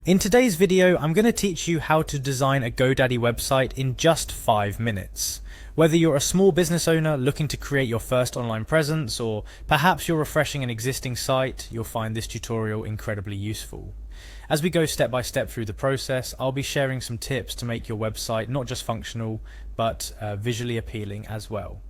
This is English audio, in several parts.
In today's video, I'm going to teach you how to design a GoDaddy website in just 5 minutes. Whether you're a small business owner looking to create your first online presence, or perhaps you're refreshing an existing site, you'll find this tutorial incredibly useful. As we go step by step through the process, I'll be sharing some tips to make your website not just functional, but visually appealing as well.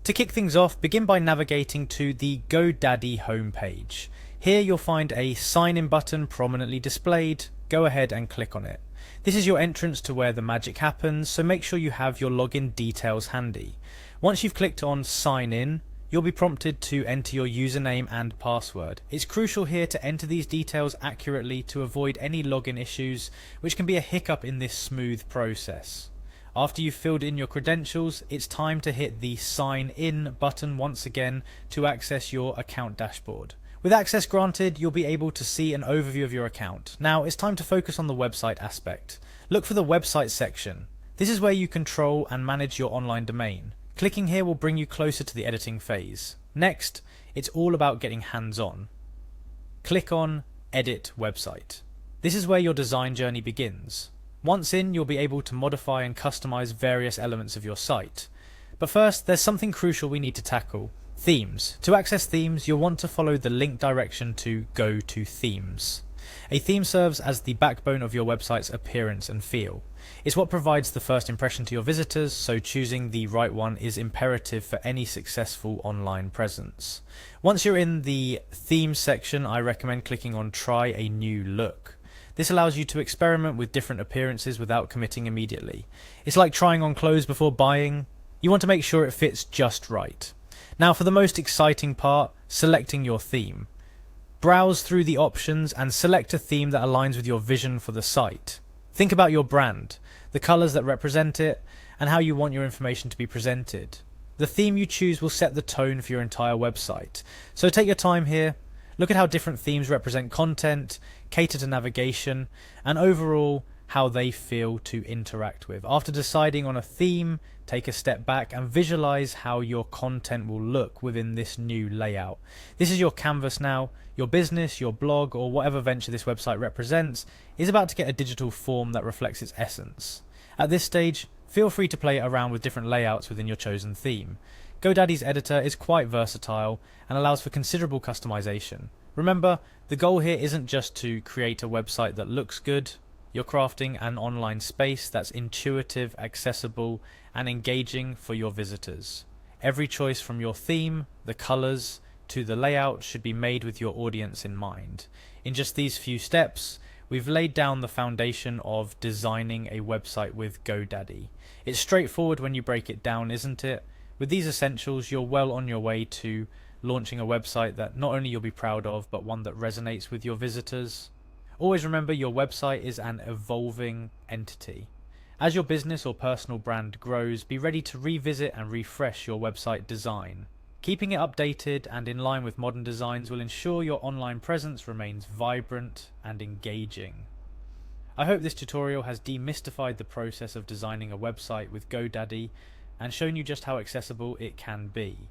To kick things off, begin by navigating to the GoDaddy homepage. Here you'll find a sign-in button prominently displayed. Go ahead and click on it. This is your entrance to where the magic happens, so make sure you have your login details handy. Once you've clicked on sign in, you'll be prompted to enter your username and password. It's crucial here to enter these details accurately to avoid any login issues, which can be a hiccup in this smooth process. After you've filled in your credentials, it's time to hit the sign in button once again to access your account dashboard. With access granted, you'll be able to see an overview of your account. Now it's time to focus on the website aspect. Look for the website section. This is where you control and manage your online domain. Clicking here will bring you closer to the editing phase. Next, it's all about getting hands-on. Click on Edit Website. This is where your design journey begins. Once in, you'll be able to modify and customize various elements of your site. But first, there's something crucial we need to tackle. Themes. To access themes, you'll want to follow the link direction to Go to Themes. A theme serves as the backbone of your website's appearance and feel. It's what provides the first impression to your visitors, so choosing the right one is imperative for any successful online presence. Once you're in the Themes section, I recommend clicking on Try a New Look. This allows you to experiment with different appearances without committing immediately. It's like trying on clothes before buying. You want to make sure it fits just right. Now for the most exciting part, selecting your theme. Browse through the options and select a theme that aligns with your vision for the site. Think about your brand, the colors that represent it, and how you want your information to be presented. The theme you choose will set the tone for your entire website. So take your time here, look at how different themes represent content, cater to navigation, and overall how they feel to interact with. After deciding on a theme, take a step back and visualize how your content will look within this new layout. This is your canvas now. Your business, your blog, or whatever venture this website represents is about to get a digital form that reflects its essence. At this stage, feel free to play around with different layouts within your chosen theme. GoDaddy's editor is quite versatile and allows for considerable customization. Remember, the goal here isn't just to create a website that looks good. You're crafting an online space that's intuitive, accessible, and engaging for your visitors. Every choice from your theme, the colors, to the layout should be made with your audience in mind. In just these few steps, we've laid down the foundation of designing a website with GoDaddy. It's straightforward when you break it down, isn't it? With these essentials, you're well on your way to launching a website that not only you'll be proud of, but one that resonates with your visitors. Always remember, your website is an evolving entity. As your business or personal brand grows, be ready to revisit and refresh your website design. Keeping it updated and in line with modern designs will ensure your online presence remains vibrant and engaging. I hope this tutorial has demystified the process of designing a website with GoDaddy and shown you just how accessible it can be.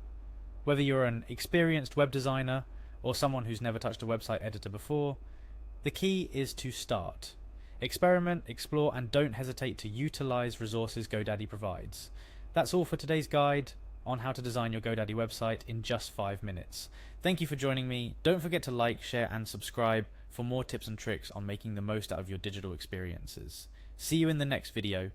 Whether you're an experienced web designer or someone who's never touched a website editor before, the key is to start. Experiment, explore, and don't hesitate to utilize resources GoDaddy provides. That's all for today's guide on how to design your GoDaddy website in just 5 minutes. Thank you for joining me. Don't forget to like, share, and subscribe for more tips and tricks on making the most out of your digital experiences. See you in the next video.